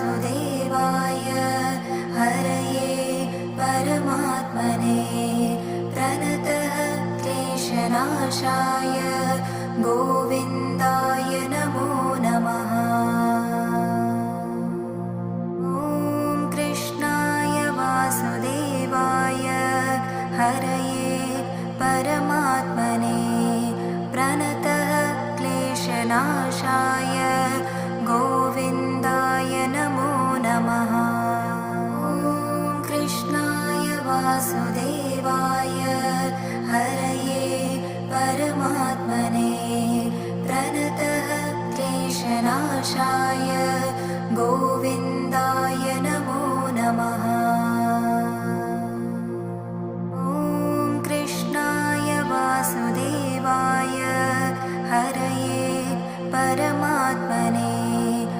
वासुदेवाय हरये परमात्मने प्रणतः क्लेशनाशाय गोविन्दाय नमो नमः। ॐ कृष्णाय वासुदेवाय हरये परमात्मने प्रणतः क्लेशनाशाय गोविन्दाय नमो नमः। ॐ कृष्णाय वासुदेवाय हरये परमात्मने प्रणतः क्लेशनाशाय